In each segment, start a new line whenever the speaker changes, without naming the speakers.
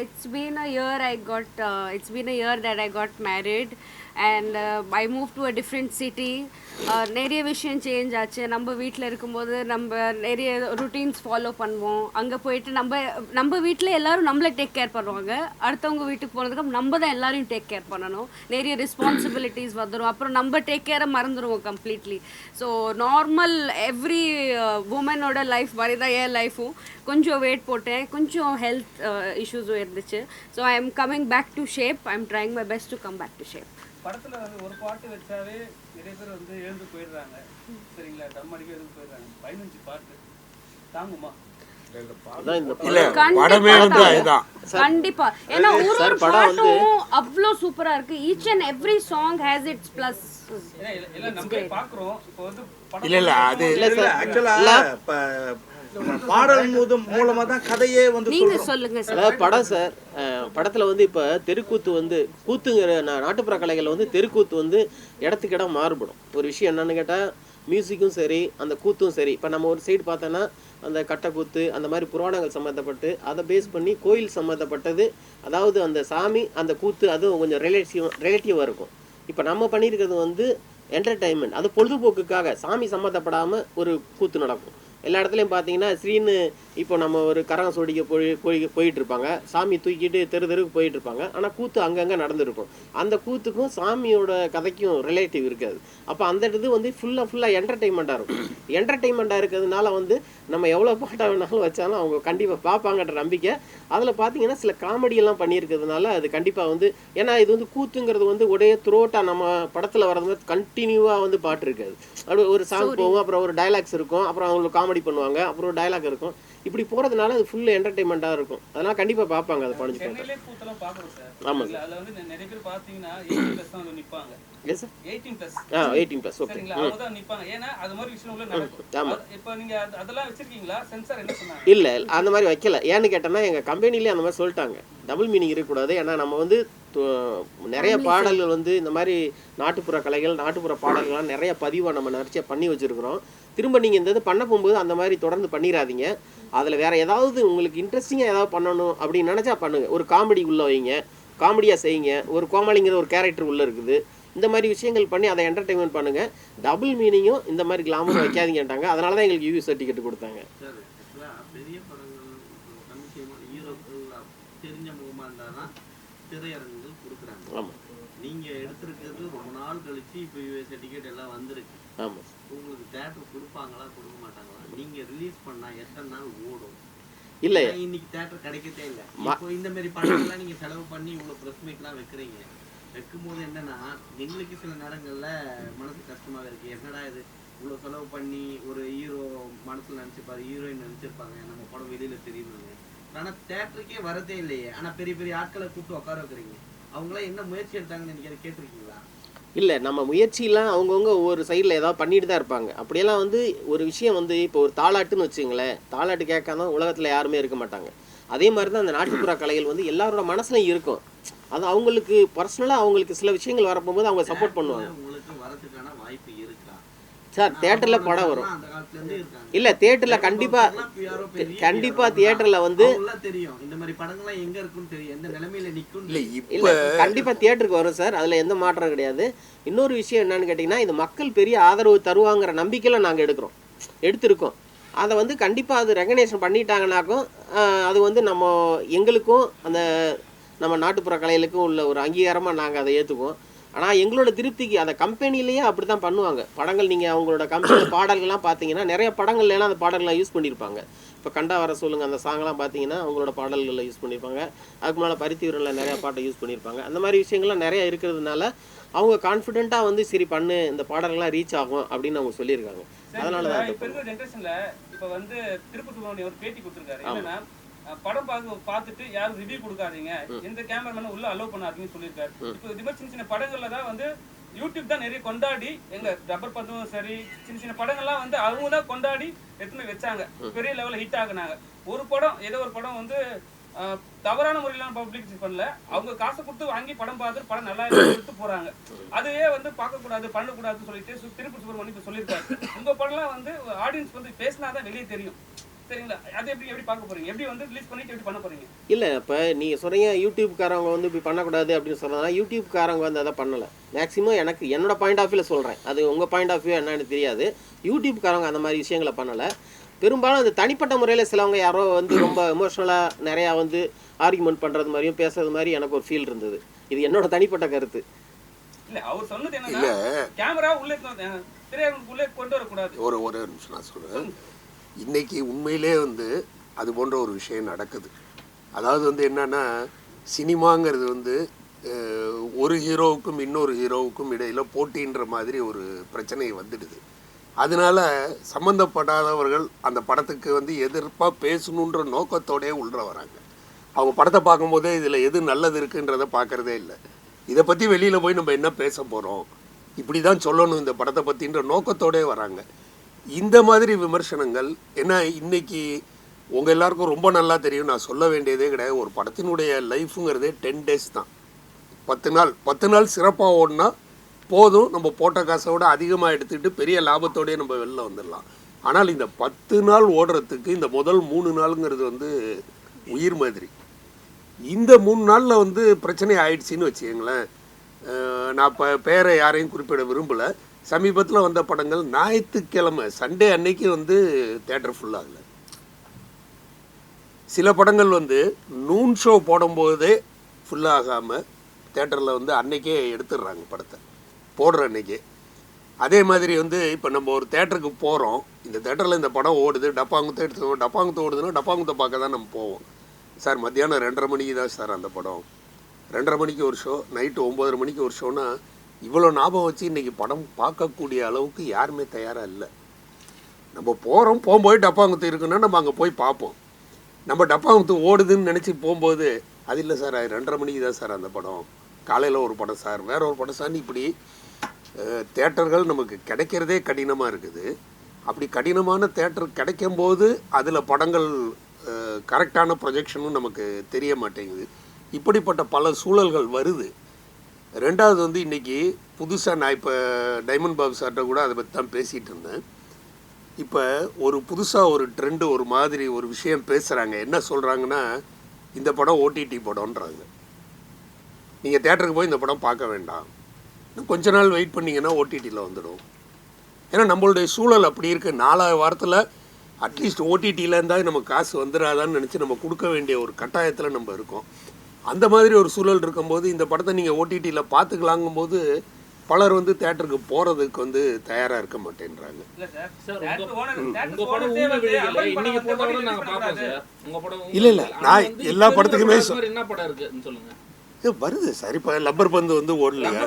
it's been a year it's been a year that I got married and I moved to a different city. நிறைய விஷயம் change ஆச்சு. நம்ம வீட்டில் இருக்கும்போது நம்ம நிறைய ருட்டீன்ஸ் ஃபாலோ பண்ணுவோம். அங்கே போயிட்டு நம்ம வீட்டில் எல்லோரும் நம்மளை டேக் கேர் பண்ணுவாங்க. அடுத்தவங்க வீட்டுக்கு போனதுக்கு நம்ம தான் எல்லாரையும் டேக் கேர் பண்ணணும். நிறைய ரெஸ்பான்சிபிலிட்டிஸ் வந்துடும். அப்புறம் நம்ம டேக் கேரை மறந்துடுவோம் கம்ப்ளீட்லி. ஸோ நார்மல் எவ்ரி உமனோட லைஃப் மாதிரி தான் என் லைஃபும். கொஞ்சம் வெயிட் போட்டேன், கொஞ்சம் ஹெல்த் இஷ்யூஸும் இருந்துச்சு. So I am coming back to shape. I am trying my best to come back to shape.
படத்துல வந்து ஒரு பாட்டு வச்சாவே நிறைய பேர் வந்து எழுந்து போயிடுறாங்க. சரிங்களா, டம் அடிக்க எழுந்து போயிடுறாங்க. 15 பாட்டு தாங்குமா?
கண்டிப்பா. ஏன்னா ஒரு பாட்டும் அவ்வளோ சூப்பரா இருக்கு. Each and every song has its plus.
எல்லாம் நம்ம பாக்குறோம். இப்போ வந்து
இல்ல அது இல்ல ஆக்சுவலா பாடல் மூலமா தான் கதையே வந்து
நீங்க சொல்லுங்க சார்.
அதாவது படம் சார், படத்துல வந்து இப்ப தெருக்கூத்து வந்து கூத்துங்கிற நாட்டுப்புற கலைகள் வந்து தெருக்கூத்து வந்து இடத்துக்கு இடம் மாறுபடும். ஒரு விஷயம் என்னன்னு கேட்டா மியூசிக்கும் சரி அந்த கூத்தும் சரி. இப்போ நம்ம ஒரு சைடு பார்த்தோன்னா அந்த கட்டைக்கூத்து அந்த மாதிரி புராணங்கள் சம்மந்தப்பட்டு அதை பேஸ் பண்ணி கோயில் சம்மந்தப்பட்டது, அதாவது அந்த சாமி அந்த கூத்து அதுவும் கொஞ்சம் ரிலேட்டிவாக இருக்கும். இப்போ நம்ம பண்ணியிருக்கிறது வந்து என்டர்டைன்மெண்ட், அது பொழுதுபோக்குக்காக சாமி சம்மந்தப்படாமல் ஒரு கூத்து நடக்கும். எல்லா இடத்துலையும் பார்த்தீங்கன்னா ஸ்ரீன்னு இப்போ நம்ம ஒரு கரகம் சோடிக்க போயிட்டு இருப்பாங்க, சாமி தூக்கிட்டு தெருக்கு போயிட்டு இருப்பாங்க. ஆனால் கூத்து அங்கங்கே நடந்துருக்கும். அந்த கூத்துக்கும் சாமியோட கதைக்கும் ரிலேட்டிவ் இருக்காது. அப்போ அந்த இது வந்து ஃபுல்லாக என்டர்டெயின்மெண்ட்டாக இருக்கும். என்டர்டெயின்மெண்ட்டாக இருக்கிறதுனால வந்து நம்ம எவ்வளோ பாட்டாக வேணாலும் வச்சாலும் அவங்க கண்டிப்பாக பார்ப்பாங்கன்ற நம்பிக்கை. அதில் பார்த்தீங்கன்னா சில காமெடியெல்லாம் பண்ணியிருக்கிறதுனால அது கண்டிப்பாக வந்து, ஏன்னா இது வந்து கூத்துங்கிறது வந்து ஒரே த்ரோட்டாக நம்ம படத்தில் வர்றது மாதிரி கண்டினியூவாக வந்து பாட்டு இருக்காது. அப்படி ஒரு சாங் போகும், அப்புறம் ஒரு டைலாக்ஸ் இருக்கும், அப்புறம் அவங்களுக்கு காமெடி பண்ணுவாங்க, அப்புறம் ஒரு டைலாக் இருக்கும். இப்படி போறதுனால அது ஃபுல் என்டர்டெயின்மெண்ட்டாக இருக்கும். அதனால கண்டிப்பா பார்ப்பாங்க. அதை படிச்சு பார்த்தா. ஆமா சார். அதுல வந்து நிறைய பேர் பாத்தீங்கன்னா 18+ தான் நிப்பாங்க. Yes sir, 18+. 18+. ஓகே. அவங்க தான் நிப்பாங்க. ஏன்னா அது மாதிரி விஷயம் உள்ள நடக்கும். ஆமா. இப்போ நீங்க அதெல்லாம் வச்சிருக்கீங்களா? சென்சார் என்ன சொன்னாங்க? இல்ல அந்த மாதிரி வைக்கல. ஏன்னு கேட்டேன்னா எங்க கம்பெனிலேயே அந்த மாதிரி சொல்லிட்டாங்க, டபுள் மீனிங் இருக்கக்கூடாது. ஏன்னா நம்ம வந்து நிறைய பாடல்கள் வந்து இந்த மாதிரி நாட்டுப்புற கலைகள் நாட்டுப்புற பாடல்கள்லாம் நிறைய பதிவாக நம்ம நிறைய பண்ணி வச்சுருக்கிறோம். திரும்ப நீங்கள் இந்த இது பண்ண போகும்போது அந்த மாதிரி தொடர்ந்து பண்ணிடாதீங்க. அதில் வேறு ஏதாவது உங்களுக்கு இன்ட்ரெஸ்டிங்காக ஏதாவது பண்ணணும் அப்படின்னு நினச்சா பண்ணுங்கள். ஒரு காமெடி உள்ளே வைங்க, காமெடியாக செய்யுங்க. ஒரு கோமாளிங்கிற ஒரு கேரக்டர் உள்ளே இருக்குது. இந்த மாதிரி விஷயங்கள் பண்ணி அதை என்டர்டெயின்மெண்ட் பண்ணுங்கள். டபுள் மீனிங்கும் இந்த மாதிரி கிளாமரும் வைக்காதீங்கட்டாங்க. அதனால தான் எங்களுக்கு யூ சர்டிஃபிகேட் கொடுத்தாங்க.
திரையரங்குகள் கொடுக்குறாங்க. ஆமாம், நீங்கள் எடுத்துருக்கிறது ரொம்ப நாள் கழிச்சு இப்போ யூஎஸ்ஏ டிக்கெட் எல்லாம் வந்துருக்கு. ஆமாம், உங்களுக்கு தேட்டர் கொடுப்பாங்களா கொடுக்க மாட்டாங்களா? நீங்கள் ரிலீஸ் பண்ணால் எத்தனை நாள் ஓடும்? இல்லை, இன்னைக்கு தேட்டர் கிடைக்கதே இல்லை. இப்போ இந்த மாதிரி படங்கள்லாம் நீங்கள் செலவு பண்ணி இவ்வளோ ப்ரெஸ் மீட்லாம் வைக்கிறீங்க. வைக்கும்போது என்னன்னா எங்களுக்கு சில நேரங்களில் மனசு கஷ்டமாக இருக்குது. என்னடா இது இவ்வளோ செலவு பண்ணி ஒரு ஹீரோ மனசில் நினச்சிப்பாரு, ஹீரோயின் நினச்சிருப்பாங்க நம்ம படம் வெளியில் தெரியுதுங்க. ஆனால் தேட்டருக்கே வரதே இல்லையே. ஆனால் பெரிய பெரிய ஆட்களை கூப்பிட்டு உட்கார வைக்கிறீங்க. அவங்களாம் என்ன முயற்சி எடுத்தாங்கன்னு நீங்கள் அதை கேட்டிருக்கீங்களா?
இல்லை, நம்ம முயற்சியெல்லாம் அவங்கவுங்க ஒவ்வொரு சைடில் ஏதாவது பண்ணிட்டு தான் இருப்பாங்க. அப்படியெல்லாம் வந்து ஒரு விஷயம் வந்து இப்போ ஒரு தாலாட்டுன்னு வச்சுங்களேன், தாலாட்டு கேட்காம உலகத்தில் யாருமே இருக்க மாட்டாங்க. அதே மாதிரி தான் அந்த நாட்டுப்புற கலைகள் வந்து எல்லாரோட மனசுலையும் இருக்கும். அது அவங்களுக்கு பர்சனலாக அவங்களுக்கு சில விஷயங்கள் வரப்போகும்போது அவங்க சப்போர்ட் பண்ணுவாங்க.
உங்களுக்கு வரதுக்கான வாய்ப்பு இருக்கா
சார்? தேட்டரில் படம் வரும். இல்லை, தேட்டரில் கண்டிப்பாக தியேட்டரில் வந்து
தெரியும் இந்த மாதிரி படங்கள்லாம் எங்கே இருக்குன்னு தெரியும், எந்த நிலைமையில நிற்கும்.
இல்லை, கண்டிப்பாக தியேட்டருக்கு வரும் சார். அதில் எந்த மாற்றம் கிடையாது. இன்னொரு விஷயம் என்னன்னு கேட்டிங்கன்னா, இது மக்கள் பெரிய ஆதரவு தருவாங்கிற நம்பிக்கையில் நாங்கள் எடுத்திருக்கோம். அதை வந்து கண்டிப்பாக அது ரெகக்னேஷன் பண்ணிட்டாங்கனாக்கும் அது வந்து எங்களுக்கும் அந்த நம்ம நாட்டுப்புற கலைகளுக்கும் உள்ள ஒரு அங்கீகாரமாக நாங்கள் அதை ஏற்றுக்குவோம். ஆனால் எங்களோட திருப்திக்கு அந்த கம்பெனிலேயே அப்படி தான் பண்ணுவாங்க. படங்கள் நீங்கள் அவங்களோட கம்பெனி பாடல்கள்லாம் பார்த்தீங்கன்னா நிறைய படங்கள்லாம் அந்த பாடல்கள்லாம் யூஸ் பண்ணியிருப்பாங்க. இப்போ கண்டா வர சொல்லுங்கள் அந்த சாங்லாம் பார்த்தீங்கன்னா அவங்களோட பாடல்களில் யூஸ் பண்ணியிருப்பாங்க. அதுக்கு முன்னால் பருத்திவரில் நிறையா பாட்டை யூஸ் பண்ணியிருப்பாங்க. அந்த மாதிரி விஷயங்கள்லாம் நிறையா இருக்கிறதுனால அவங்க கான்ஃபிடென்ட்டாக வந்து சரி பண்ணு, இந்த பாடல்கள்லாம் ரீச் ஆகும் அப்படின்னு அவங்க சொல்லியிருக்காங்க. அதனால தான்
இப்போ இருக்கிற ஜென்ரேஷனில் இப்போ வந்து திருப்பதி ஒரு பேட்டி கொடுத்துருக்காரு. என்னன்னா படம் பார்த்துட்டு யாரும் ரிவ்யூ கொடுக்காதீங்க, எந்த கேமராமேனும் உள்ள அலோவ் பண்ணாதீங்கன்னு சொல்லியிருக்காரு. இப்போ இது மாதிரி சின்ன சின்ன படங்கள்ல தான் வந்து யூடியூப் தான் நிறைய கொண்டாடி, எங்க ரப்பர் பந்தும் சரி சின்ன சின்ன படங்கள்லாம் வந்து அவங்க தான் கொண்டாடி எடுத்துன்னு வச்சாங்க, பெரிய லெவலில் ஹிட் ஆகுனாங்க. ஒரு படம் ஏதோ ஒரு படம் வந்து தவறான முறையிலாம் பப்ளிசிட்டி பண்ணல, அவங்க காசை கொடுத்து வாங்கி படம் பார்த்து படம் நல்லா எடுத்து போறாங்க. அதுவே வந்து பார்க்கக்கூடாது பண்ணக்கூடாதுன்னு சொல்லிட்டு திருப்பதி சுப்ரமணியம் இப்போ சொல்லியிருக்காரு. உங்க படம்லாம் வந்து ஆடியன்ஸ் வந்து பேசினாதான் வெளியே தெரியும். சரிங்களா? அது எப்படி பார்க்க போறீங்க? எப்படி வந்து ரிலீஸ் பண்ணிட்டு எப்படி பண்ண போறீங்க?
இல்லை இப்போ நீங்கள் சொன்னீங்க யூடியூப்காரவங்க வந்து இப்படி பண்ணக்கூடாது அப்படின்னு சொன்னதுனா யூடியூப்காரவங்க வந்து அதை பண்ணலை. மேக்ஸிமம் எனக்கு என்னோட பாயிண்ட் ஆஃப் வியூவில் சொல்கிறேன், அது உங்கள் பாயிண்ட் ஆஃப் வியூ என்னன்னு தெரியாது. யூடியூப்காரவங்க அந்த மாதிரி விஷயங்களை பண்ணலை. பெரும்பாலும் அது தனிப்பட்ட முறையில் சிலவங்க யாரோ வந்து ரொம்ப எமோஷ்னலாக நிறையா வந்து ஆர்குமெண்ட் பண்ணுறது மாதிரியும் பேசுறது மாதிரி எனக்கு ஒரு ஃபீல் இருந்தது. இது என்னோட தனிப்பட்ட கருத்து.
இல்ல அவர் சொன்னது என்னன்னா கேமரா உள்ளே திரையரங்குக்குள்ளே கொண்டு வரக்கூடாது.
ஒரு நிமிஷம் நான் சொல்கிறேன். இன்னைக்கு உண்மையிலே வந்து அது போன்ற ஒரு விஷயம் நடக்குது. அதாவது வந்து என்னன்னா சினிமாங்கிறது வந்து ஒரு ஹீரோவுக்கும் இன்னொரு ஹீரோவுக்கும் இடையில போட்டின்ற மாதிரி ஒரு பிரச்சனை வந்துடுது. அதனால சம்மந்தப்படாதவர்கள் அந்த படத்துக்கு வந்து எதிர்ப்பாக பேசணுன்ற நோக்கத்தோடே உள்ள வராங்க. அவங்க படத்தை பார்க்கும்போதே இதில் எது நல்லது இருக்குன்றதை பார்க்குறதே இல்லை. இதை பற்றி வெளியில் போய் நம்ம என்ன பேச போகிறோம், இப்படி தான் சொல்லணும் இந்த படத்தை பற்றின்ற நோக்கத்தோடே வராங்க. இந்த மாதிரி விமர்சனங்கள் ஏன்னா இன்னைக்கு உங்கள் எல்லாருக்கும் ரொம்ப நல்லா தெரியும், நான் சொல்ல வேண்டியதே கிடையாது. ஒரு படத்தினுடைய லைஃபுங்கிறதே 10 days தான். 10 நாள் சிறப்பாக ஓடினா போதும், நம்ம போட்ட காசை விட அதிகமாக எடுத்துக்கிட்டு பெரிய லாபத்தோடய நம்ம வெளில வந்துடலாம். ஆனால் இந்த 10 நாள் ஓடுறதுக்கு இந்த முதல் 3 நாளுங்கிறது வந்து உயிர் மாதிரி. இந்த 3 நாளில் வந்து பிரச்சனை ஆயிடுச்சின்னு வச்சுக்கங்களேன். நான் இப்போ பேரை யாரையும் குறிப்பிட விரும்பலை. சமீபத்தில் வந்த படங்கள் ஞாயிற்றுக்கிழமை சண்டே அன்னைக்கு வந்து தேட்டர் ஃபுல்லாகலை. சில படங்கள் வந்து நூன் ஷோ போடும்போதே ஃபுல்லாகாமல் தேட்டரில் வந்து அன்னைக்கே எடுத்துடுறாங்க படத்தை போடுற அன்னைக்கே. அதே மாதிரி வந்து இப்போ நம்ம ஒரு தேட்டருக்கு போகிறோம், இந்த தேட்டரில் இந்த படம் ஓடுது, டப்பாங்குத்தை எடுத்துக்கோம், டப்பாங்குத்தை ஓடுதுன்னா டப்பாங்குத்தை பார்க்க தான் நம்ம போவோம். சார் மத்தியானம் 2:30 மணிக்கு தான் சார் அந்த படம், 2:30 மணிக்கு ஒரு ஷோ, நைட்டு 9:30 மணிக்கு ஒரு ஷோனா இவ்வளோ ஞாபகம் வச்சு இன்றைக்கி படம் பார்க்கக்கூடிய அளவுக்கு யாருமே தயாராக இல்லை. நம்ம போகிறோம், போகும்போது டப்பாங்குத்து இருக்குன்னா நம்ம அங்கே போய் பார்ப்போம். நம்ம டப்பாங்குத்து ஓடுதுன்னு நினச்சி போகும்போது அது இல்லை சார், 2:30 மணிக்கு தான் சார் அந்த படம், காலையில் ஒரு படம் சார், வேற ஒரு படம் சார். இப்படி தேட்டர்கள் நமக்கு கிடைக்கிறதே கடினமாக இருக்குது. அப்படி கடினமான தேட்டர் கிடைக்கும்போது அதில் படங்கள் கரெக்டான ப்ரொஜெக்ஷனும் நமக்கு தெரிய மாட்டேங்குது. இப்படிப்பட்ட பல சூழல்கள் வருது. ரெண்டாவது வந்து இன்றைக்கி புதுசாக நான் இப்போ டைமண்ட் பாபு சார்கிட்ட கூட அதை பற்றி தான் பேசிகிட்டு இருந்தேன். இப்போ ஒரு புதுசாக ஒரு ட்ரெண்டு ஒரு மாதிரி ஒரு விஷயம் பேசுகிறாங்க. என்ன சொல்கிறாங்கன்னா, இந்த படம் ஓடிடி படம்ன்றாங்க. நீங்கள் தேட்டருக்கு போய் இந்த படம் பார்க்க வேண்டாம், கொஞ்ச நாள் வெயிட் பண்ணிங்கன்னா ஓடிடியில் வந்துடும். ஏன்னா நம்மளுடைய சூழல் அப்படி இருக்குது. 4 வாரத்தில் அட்லீஸ்ட் ஓடிடியில் இருந்தால் நமக்கு காசு வந்துடாதான்னு நினச்சி நம்ம கொடுக்க வேண்டிய ஒரு கட்டாயத்தில் நம்ம இருக்கோம். அந்த மாதிரி ஒரு சூழல் இருக்கும்போது இந்த படத்தை நீங்கள் ஓடிடியில் பார்த்துக்கலாங்கும்போது பலர் வந்து தேட்டருக்கு போகிறதுக்கு வந்து தயாராக இருக்க மாட்டேன்றாங்க. இல்லை நான் எல்லா படத்துக்குமே வருது சார். இப்போ லப்பர் பந்து வந்து ஓடலையா?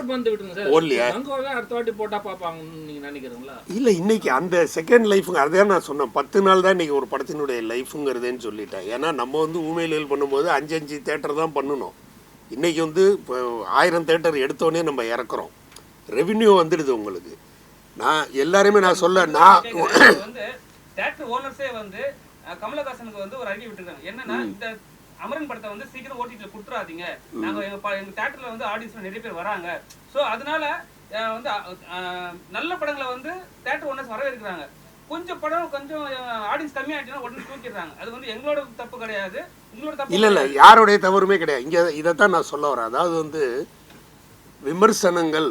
இல்லை இன்னைக்கு அந்த செகண்ட் லைஃபுங்க அதான் நான் சொன்னேன். 10 நாள் தான் இன்னைக்கு ஒரு படத்தினுடைய லைஃபுங்கிறதுன்னு சொல்லிட்டேன். ஏன்னா நம்ம வந்து ஊமையில் பண்ணும்போது 5 தேட்டர் தான் பண்ணணும். இன்னைக்கு வந்து இப்போ 1000 தேட்டர் எடுத்தோடனே நம்ம இறக்குறோம், ரெவின்யூ வந்துடுது உங்களுக்கு. நான் எல்லாருமே நான் சொல்ல
வந்து தேட்டர் ஓனர்ஸே வந்து கமலஹாசனுக்கு வந்து ஒரு அறிக்கை விட்டுருக்காங்க. என்னன்னா இந்த அமரன் படத்தை வந்து சீக்கிரம் ஓடிடில கொடுத்துறாதீங்க, நாங்க எங்க தியேட்டர்ல வந்து ஆடியன்ஸ் நிறைய பேர் வராங்க, சோ அதனால வந்து நல்ல படங்களை வந்து தியேட்டர் ஓனர்ஸ் வரவேற்கிறாங்க. கொஞ்சம் படம் கொஞ்சம் ஆடியன்ஸ் கம்மியாயிட்டுனா உடனே தூக்கிடுறாங்க. அது வந்து எங்களோட தப்பு கிடையாது, உங்களோட தப்பு
இல்ல யாருடைய தவறுமே கிடையாது. இங்க இதைத்தான் நான் சொல்ல வரேன். அதாவது வந்து விமர்சனங்கள்,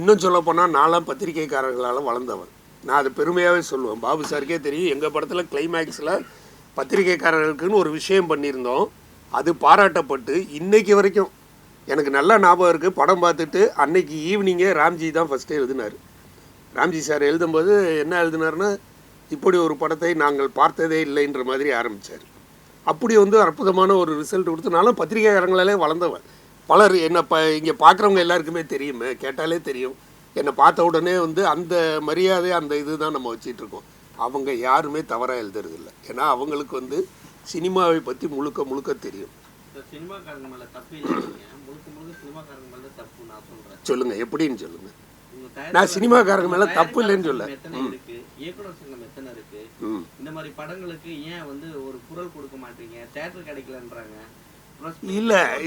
இன்னும் சொல்ல போனா நான்லாம் பத்திரிகைக்காரர்களால் வளர்ந்தவன். நான் அது பெருமையாகவே சொல்லுவேன். பாபு சாருக்கே தெரியும், எங்கள் படத்தில் கிளைமேக்ஸில் பத்திரிகைக்காரர்களுக்குன்னு ஒரு விஷயம் பண்ணியிருந்தோம். அது பாராட்டப்பட்டு இன்னைக்கு வரைக்கும் எனக்கு நல்ல ஞாபகம் இருக்குது. படம் பார்த்துட்டு அன்னைக்கு ஈவினிங்கே ராம்ஜி தான் ஃபஸ்ட்டே எழுதினார். ராம்ஜி சார் எழுதும்போது என்ன எழுதினார்னா, இப்படி ஒரு படத்தை நாங்கள் பார்த்ததே இல்லைன்ற மாதிரி ஆரம்பித்தார். அப்படி வந்து அற்புதமான ஒரு ரிசல்ட் கொடுத்தனால பத்திரிகைக்காரங்களாலே வளர்ந்தவன். பலர் என்னை இங்கே பார்க்குறவங்க எல்லாருக்குமே தெரியுமே, கேட்டாலே தெரியும். என்னை பார்த்த உடனே வந்து அந்த மரியாதை அந்த இது தான் நம்ம வச்சிட்ருக்கோம். அவங்க யாருமே தவறாக எழுதுறதில்லை. ஏன்னா அவங்களுக்கு வந்து சினிமாவை பற்றி முழுக்க முழுக்க தெரியும்.
சினிமாக்காரங்க மேலே தப்பு இல்லைங்க, முழுக்க முழுக்க சினிமாக்காரங்க மேலே தப்பு நான் சொல்கிறேன்.
சொல்லுங்கள், எப்படின்னு சொல்லுங்கள். நான் சினிமாக்காரங்க மேலே தப்பு இல்லைன்னு சொல்ல.
எத்தனை இருக்கு, இயக்குனர் சங்கம் எத்தனை இருக்கு, இந்த மாதிரி படங்களுக்கு ஏன் வந்து ஒரு குரல் கொடுக்க மாட்டீங்க, தேட்டர் கிடைக்கலன்றாங்க.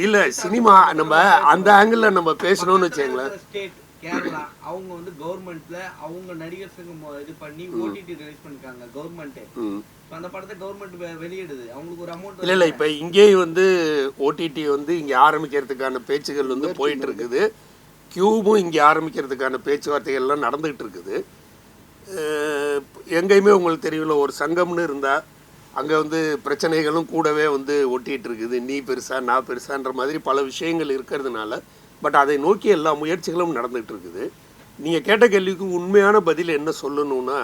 இல்லை சினிமா நம்ம அந்த ஆங்கிளில் நம்ம பேசணும்னு வச்சுங்களேன்.
ஸ்டேட் கேரளா அவங்க வந்து கவர்மெண்ட்ல அவங்க நடிகர் சங்கம் இது பண்ணி ஓடிடி ரிலீஸ் பண்ணிருக்காங்க கவர்மெண்ட். அந்த படத்தை கவர்மெண்ட் வெளியிடுது, அவங்களுக்கு ஒரு அமௌண்ட்.
இல்லை இப்போ இங்கேயும் வந்து ஓடிடி வந்து இங்கே ஆரம்பிக்கிறதுக்கான பேச்சுகள் வந்து போயிட்டு இருக்குது. கியூபும் இங்கே ஆரம்பிக்கிறதுக்கான பேச்சுவார்த்தைகள்லாம் நடந்துகிட்டு இருக்குது. எங்கேயுமே உங்களுக்கு தெரியல, ஒரு சங்கம்னு இருந்தால் அங்கே வந்து பிரச்சனைகளும் கூடவே வந்து ஒட்டிகிட்டு இருக்குது. நீ பெருசா நான் பெருசான்ற மாதிரி பல விஷயங்கள் இருக்கிறதுனால பட் அதை நோக்கி எல்லா முயற்சிகளும் நடந்துகிட்டு இருக்குது. நீங்கள் கேட்ட கேள்விக்கு உண்மையான பதில் என்ன சொல்லணும்னா,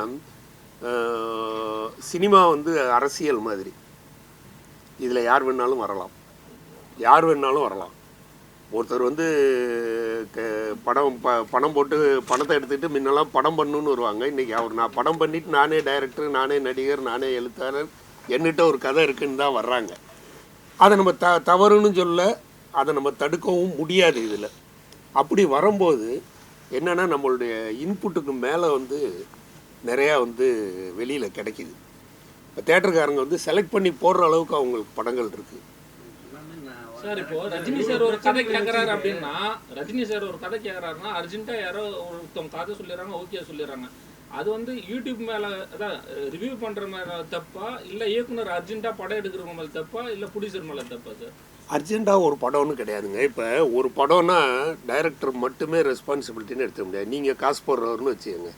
சினிமா வந்து அரசியல் மாதிரி. இதில் யார் வேணாலும் வரலாம், யார் வேணாலும் வரலாம். ஒருத்தர் வந்து பணம் போட்டு பணத்தை எடுத்துகிட்டு முன்னெல்லாம் படம் பண்ணணுன்னு வருவாங்க. இன்றைக்கி நான் படம் பண்ணிவிட்டு நானே டைரக்டர், நானே நடிகர், நானே எழுத்தாளர், என்கிட்ட ஒரு கதை இருக்குன்னு தான் வர்றாங்க. அதை நம்ம தவறுன்னு சொல்ல, அதை நம்ம தடுக்கவும் முடியாது. இதில் அப்படி வரும்போது என்னென்னா நம்மளுடைய இன்புட்டுக்கு மேலே வந்து நிறையா வந்து வெளியில் கிடைக்கிது. இப்போ தேட்டருக்காரங்க வந்து செலக்ட் பண்ணி போடுற அளவுக்கு அவங்களுக்கு படங்கள் இருக்குது.
சார் இப்போ ரஜினி சார் ஒரு கதை கேட்குறாரு அப்படின்னா, ரஜினி சார் ஒரு கதை கேட்குறாருன்னா அர்ஜென்ட்டாக யாரோ ஒருத்தவங்க கதை சொல்லிடுறாங்க, ஓகே சொல்லிடுறாங்க. அது வந்து யூடியூப் மேலே அதான் ரிவ்யூ பண்ணுற மேலே தப்பா, இல்லை இயக்குனர் அர்ஜென்ட்டாக படம் எடுக்கிறவங்க மேலே தப்பா, இல்லை ப்ரொடியூசர் மேலே தப்பா சார்?
அர்ஜென்ட்டாக ஒரு படம்னு கிடையாதுங்க. இப்போ ஒரு படம்னா டைரக்டர் மட்டுமே ரெஸ்பான்சிபிலிட்டின்னு எடுத்துக்க முடியாது. நீங்கள் காசு போடுறவர்னு வச்சுக்கோங்க,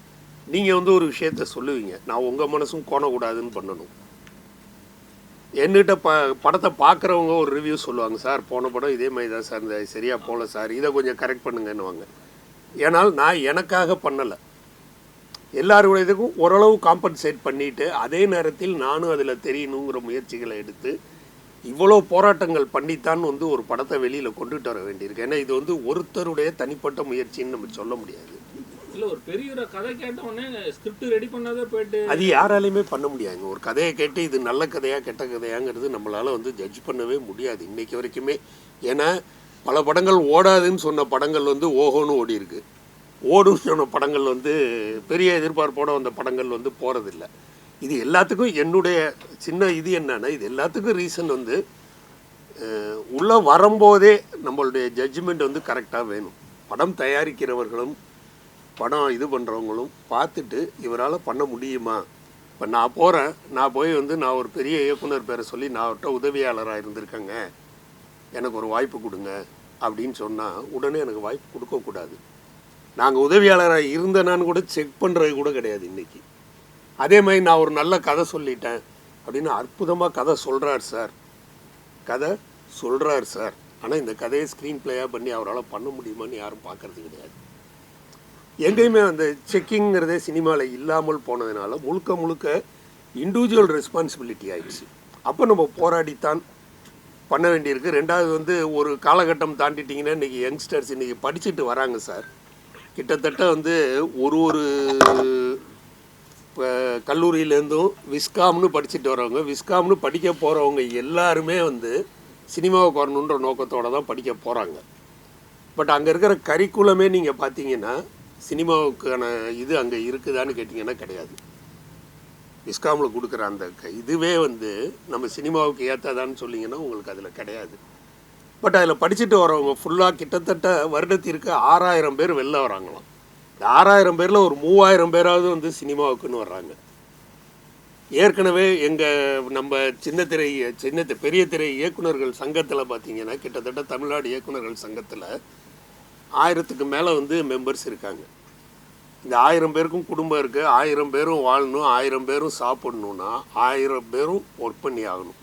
நீங்கள் வந்து ஒரு விஷயத்த சொல்லுவீங்க, நான் உங்கள் மனசும் கோணக்கூடாதுன்னு பண்ணணும். என்கிட்ட படத்தை பார்க்குறவங்க ஒரு ரிவ்யூ சொல்லுவாங்க, சார் போன படம் இதே மாதிரி தான் சார், இந்த சரியாக போகல சார், இதை கொஞ்சம் கரெக்ட் பண்ணுங்கன்னுவாங்க. ஏன்னால் நான் எனக்காக பண்ணலை, எல்லாருடைய இதுக்கும் ஓரளவு காம்பன்சேட் பண்ணிவிட்டு அதே நேரத்தில் நானும் அதில் தெரியணுங்கிற முயற்சிகளை எடுத்து இவ்வளோ போராட்டங்கள் பண்ணித்தான் வந்து ஒரு படத்தை வெளியில் கொண்டுட்டு வர வேண்டியிருக்கு. ஏன்னா இது வந்து ஒருத்தருடைய தனிப்பட்ட முயற்சின்னு நம்ம சொல்ல முடியாது.
இல்லை ஒரு பெரிய ஒரு கதை கேட்டவுடனே ஸ்கிரிப்ட் ரெடி பண்ணாதே போயிட்டு
அது யாராலையுமே பண்ண முடியாதுங்க. ஒரு கதையை கேட்டு இது நல்ல கதையா கெட்ட கதையாங்கிறது நம்மளால் வந்து ஜட்ஜ் பண்ணவே முடியாது இன்றைக்கி வரைக்குமே. ஏன்னா பல படங்கள் ஓடாதுன்னு சொன்ன படங்கள் வந்து ஓஹோன்னு ஓடி இருக்கு, ஓடுன்னு சொன்ன படங்கள் வந்து பெரிய எதிர்பார்ப்போட வந்த படங்கள் வந்து போகிறதில்ல. இது எல்லாத்துக்கும் என்னுடைய சின்ன இது என்னன்னா, இது எல்லாத்துக்கும் ரீசன் வந்து உள்ளே வரும்போதே நம்மளுடைய ஜட்ஜ்மெண்ட் வந்து கரெக்டாக வேணும். படம் தயாரிக்கிறவர்களும் படம் இது பண்ணுறவங்களும் பார்த்துட்டு இவரால் பண்ண முடியுமா. இப்போ நான் போகிறேன், நான் போய் வந்து நான் ஒரு பெரிய இயக்குனர் பேரை சொல்லி நான் அவர்கிட்ட உதவியாளராக இருந்திருக்கேங்க, எனக்கு ஒரு வாய்ப்பு கொடுங்க அப்படின்னு சொன்னால் உடனே எனக்கு வாய்ப்பு கொடுக்கக்கூடாது. நாங்கள் உதவியாளராக இருந்தேனான்னு கூட செக் பண்ணுறது கூட கிடையாது இன்றைக்கி. அதே மாதிரி நான் ஒரு நல்ல கதை சொல்லிட்டேன் அப்படின்னு அற்புதமாக கதை சொல்கிறார் சார், கதை சொல்கிறார் சார், ஆனால் இந்த கதையை ஸ்க்ரீன் பிளேயாக பண்ணி அவரால் பண்ண முடியுமான்னு யாரும் பார்க்குறது கிடையாது. எங்கேயுமே அந்த செக்கிங்கிறதே சினிமாவில் இல்லாமல் போனதுனால முழுக்க முழுக்க இண்டிவிஜுவல் ரெஸ்பான்சிபிலிட்டி ஆயிடுச்சு. அப்போ நம்ம போராடித்தான் பண்ண வேண்டியிருக்கு. ரெண்டாவது வந்து ஒரு காலகட்டம் தாண்டிட்டிங்கன்னா இன்றைக்கி யங்ஸ்டர்ஸ் இன்றைக்கி படிச்சுட்டு வராங்க சார். கிட்டத்தட்ட வந்து ஒரு கல்லூரியிலேருந்தும் விஸ்காம்னு படிச்சுட்டு வரவங்க, விஸ்காம்னு படிக்க போகிறவங்க எல்லாருமே வந்து சினிமாவுக்கு வரணுன்ற நோக்கத்தோடு தான் படிக்க போகிறாங்க. பட் அங்கே இருக்கிற கரிக்குலமே நீங்கள் பார்த்தீங்கன்னா சினிமாவுக்கான இது அங்கே இருக்குதான்னு கேட்டிங்கன்னா கிடையாது. விஸ்காமில் கொடுக்குற அந்த இதுவே வந்து நம்ம சினிமாவுக்கு ஏற்றாதான்னு சொல்லிங்கன்னா உங்களுக்கு அதில் கிடையாது. பட் அதில் படிச்சுட்டு வரவங்க ஃபுல்லாக கிட்டத்தட்ட வருடத்திற்கு 6000 பேர் வெளில வராங்களாம். இந்த 6000 பேரில் ஒரு 3000 பேராவது வந்து சினிமாவுக்குன்னு வர்றாங்க. ஏற்கனவே நம்ம பெரிய திரை இயக்குநர்கள் சங்கத்தில் பார்த்தீங்கன்னா கிட்டத்தட்ட தமிழ்நாடு இயக்குநர்கள் சங்கத்தில் 1000க்கு மேலே வந்து மெம்பர்ஸ் இருக்காங்க. இந்த 1000 பேருக்கும் குடும்பம் இருக்குது, 1000 பேரும் வாழணும், 1000 பேரும் சாப்பிடணுன்னா 1000 பேரும் ஒர்க் பண்ணி ஆகணும்.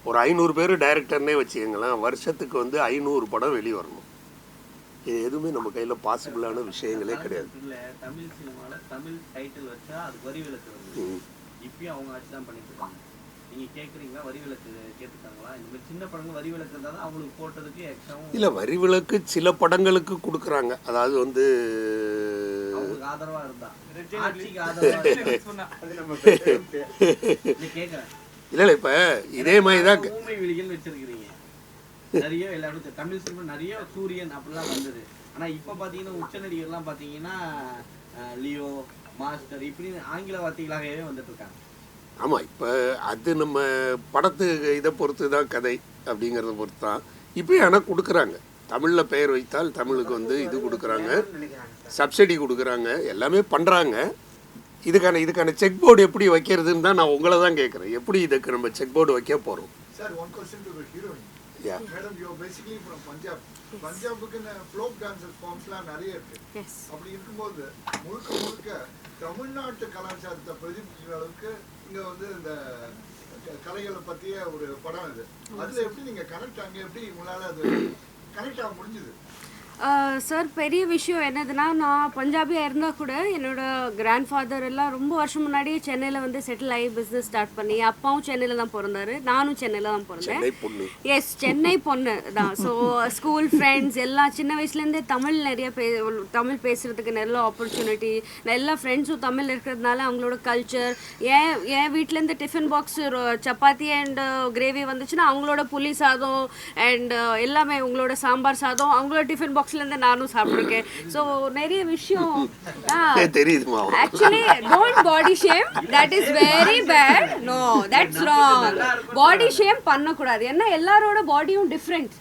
ஒரு 500 பேர் டைரக்டர்னே வச்சுக்கங்களேன், வருஷத்துக்கு வந்து 500 படம் வெளிவரணும். இது எதுவுமே நம்ம கையில் பாசிபிளான விஷயங்களே கிடையாது.
தமிழ் சினிமாவில் தமிழ் டைட்டில் வச்சா அது வரி விலக்கு வருது. இப்பயும் அவங்க ஆட்சி தான் பண்ணிட்டு இருக்காங்க. நீங்கள் கேட்குறீங்களா வரி விலக்கு கேட்டுருக்காங்களா? இந்த மாதிரி சின்ன படங்கள் வரி விலக்கு இருந்தால் தான் அவங்களுக்கு போட்டதுக்கு எக்ஸ்ட்ராவும்
இல்லை. வரி விலக்கு சில படங்களுக்கு கொடுக்குறாங்க, அதாவது வந்து
அவங்களுக்கு ஆதரவாக இருந்தா ஆட்சிக்கு ஆதரவாக கேட்குறேன்.
இல்லை இப்போ இதே மாதிரி தான்
ஊமை விழிகள் வச்சிருக்கிறீங்க நிறைய. எல்லாரும் தமிழ் சினிமா நிறைய சூரியன் அப்படிலாம் வந்தது. ஆனால் இப்போ பார்த்தீங்கன்னா உச்ச நடிகர்லாம் பார்த்தீங்கன்னா லியோ, மாஸ்டர் இப்படி ஆங்கில வார்த்தைகளாகவே வந்துட்டு இருக்காங்க.
ஆமாம், இப்போ அது நம்ம படத்து இதை பொறுத்து தான், கதை அப்படிங்கிறத பொறுத்து தான். இப்போ ஆனால் கொடுக்குறாங்க, தமிழில் பெயர் வைத்தால் தமிழுக்கு வந்து இது கொடுக்குறாங்க, சப்சிடி கொடுக்குறாங்க, எல்லாமே பண்ணுறாங்க. இதுக்கான செக் போர்டு எப்படி வைக்கிறதுன்னு தான் நான் உங்களை தான் கேட்குறேன். எப்படி இதுக்கு நம்ம செக் போர்டு வைக்க போகிறோம்?
Sir, one question to the heroine.
Yeah.
Madam, you are basically from Punjab. பஞ்சாபுக்கு ஃப்ளோக் டான்சர் ஃபார்ம்ஸ்லாம் நிறைய இருக்கு.
எஸ்.
அப்படி இருக்கும்போது முழுக்க தமிழ்நாட்டு கலாச்சாரத்தை பிரதிபலிக்கிற அளவுக்கு இங்க வந்து இந்த கலைகளை பற்றிய ஒரு படம் இது. அதில் எப்படி நீங்கள் கனெக்ட் அங்கே எப்படி உங்களால் அது கனெக்ட் ஆக முடிஞ்சுது?
சார், பெரிய விஷயம் என்னதுன்னா, நான் பஞ்சாபியாக இருந்தால் கூட என்னோட கிராண்ட் ஃபாதர் எல்லாம் ரொம்ப வருஷம் முன்னாடியே சென்னையில் வந்து செட்டில் ஆகி பிஸ்னஸ் ஸ்டார்ட் பண்ணி, அப்பாவும் சென்னையில் தான் பிறந்தாரு, நானும் சென்னையில் தான் பிறந்தேன். எஸ், சென்னை பொண்ணு தான். ஸோ ஸ்கூல் ஃப்ரெண்ட்ஸ் எல்லாம் சின்ன வயசுலேருந்தே தமிழ் நிறைய தமிழ் பேசுகிறதுக்கு நல்ல ஆப்பர்ச்சுனிட்டி. எல்லா ஃப்ரெண்ட்ஸும் தமிழ் இருக்கிறதுனால அவங்களோட கல்ச்சர், என் வீட்டிலேருந்து tiffin box chapati and gravy வந்துச்சுன்னா அவங்களோட புளி சாதம் அண்ட் எல்லாமே, உங்களோட சாம்பார் சாதம் அவங்களோட டிஃபன் பாக்ஸ்லேருந்து நானும் சாப்பிட்ருக்கேன். ஸோ நிறைய விஷயம்
தெரியுதுமா.
Actually don't body shame, that is very bad. No, that's wrong. Body shame பண்ணக்கூடாது. ஏன்னா எல்லாரோட பாடியும் டிஃப்ரெண்ட்.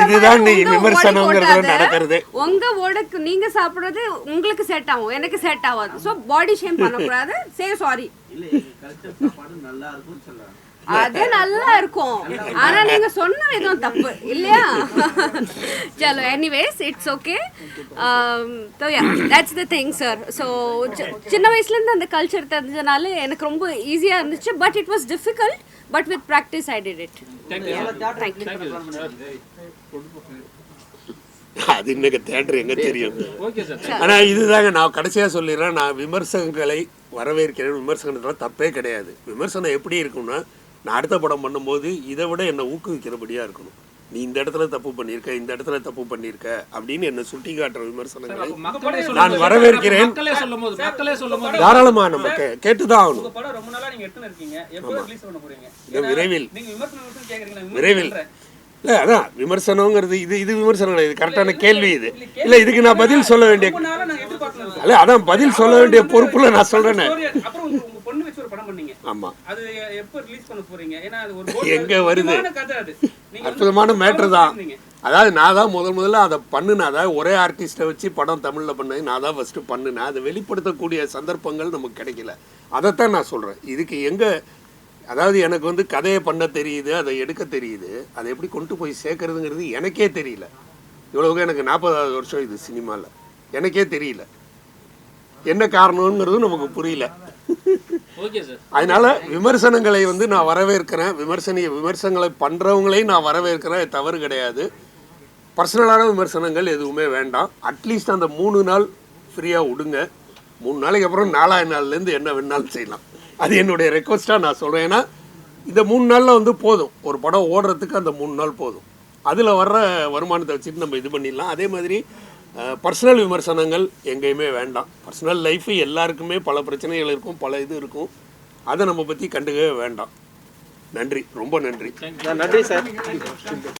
இதுதான் நீ விமர்சனங்கிறது நடக்கிறது.
உங்க ஓடக்கு நீங்க சாப்பிடுறது உங்களுக்கு செட் ஆகும், எனக்கு செட் ஆகாது. ஸோ பாடி ஷேம் பண்ணக்கூடாது. சே சாரி.
இல்ல எங்க கல்ச்சர் சாப்பாடு நல்லா இருக்கும்னு சொல்றாங்க.
அது நல்லா இருக்கும், ஆனா நீங்க சொன்ன விதம் தப்பு இல்லையா? சலோ, anyways it's okay. So ya, that's the thing sir. So சின்ன வயசுலேருந்து அந்த கல்ச்சர் தெரிஞ்சனால எனக்கு ரொம்ப ஈஸியாக இருந்துச்சு. But it was difficult, but with practice I did it.
அது இன்னைக்கு தேட்டர் எங்க தெரியும். ஆனா இதுதாங்க நான் கடைசியா சொல்லிடுறேன். நான் விமர்சனங்களை வரவேற்கிறேன். விமர்சனத்துல தப்பே கிடையாது. விமர்சனம் எப்படி இருக்கும்னா, நான் அடுத்த படம் பண்ணும்போது இதை விட என்னை ஊக்குவிக்கிறபடியா இருக்கணும். நீ இந்த இடத்துல தப்பு பண்ணியிருக்க, இந்த இடத்துல தப்பு பண்ணியிருக்க அப்படின்னு என்னை சுட்டி காட்டுற விமர்சனங்களை நான் வரவேற்கிறேன். தாராளமா நம்ம கேட்டுதான் ஆகணும். விரைவில் இல்லை, அதான் விமர்சனங்கிறது. இது விமர்சனம் கிடையாது, கரெக்டான கேள்வி இது. இல்லை, இதுக்கு நான் பதில் சொல்ல வேண்டிய, இல்லை அதான் பதில் சொல்ல வேண்டிய பொறுப்புல நான் சொல்றேன்னு. ஆமா, எங்க வருது? அற்புதமான மேட்ரு தான். அதாவது நான் தான் முதல்ல அதை பண்ணுனேன். அதாவது ஒரே ஆர்டிஸ்ட்டை வச்சு படம் தமிழில் பண்ணது நான் தான் ஃபஸ்ட்டு பண்ணினேன். அதை வெளிப்படுத்தக்கூடிய சந்தர்ப்பங்கள் நமக்கு கிடைக்கல. அதைத்தான் நான் சொல்கிறேன். இதுக்கு எங்கே, அதாவது எனக்கு வந்து கதையை பண்ண தெரியுது, அதை எடுக்க தெரியுது, அதை எப்படி கொண்டு போய் சேர்க்கறதுங்கிறது எனக்கே தெரியல. இவ்வளவுக்கு எனக்கு 40வது வருஷம் இது சினிமாவில், எனக்கே தெரியல என்ன காரணங்கிறது நமக்கு புரியல. அதனால விமர்சனங்களை வந்து நான் வரவேற்கிறேன். விமர்சனங்களை பண்ணுறவங்களையும் நான் வரவேற்கிறேன், தவறு கிடையாது. பர்சனலான விமர்சனங்கள் எதுவுமே வேண்டாம். அட்லீஸ்ட் அந்த 3 நாள் ஃப்ரீயாக விடுங்க. 3 நாளைக்கு அப்புறம் 4ஆவது நாள்லேருந்து என்ன வேணாலும் செய்யலாம். அது என்னுடைய ரெக்வஸ்ட்டாக நான் சொல்கிறேன். ஏன்னா இந்த 3 நாளில் வந்து போதும், ஒரு படம் ஓடுறதுக்கு அந்த 3 நாள் போதும். அதில் வர்ற வருமானத்தை வச்சுட்டு நம்ம இது பண்ணிடலாம். அதே மாதிரி பர்சனல் விமர்சனங்கள் எங்கேயுமே வேண்டாம். பர்சனல் லைஃபு எல்லாருக்குமே பல பிரச்சனைகள் இருக்கும், பல இது இருக்கும். அதை நம்ம பற்றி கண்டுக்கவே வேண்டாம். நன்றி, ரொம்ப நன்றி.
நன்றி சார்.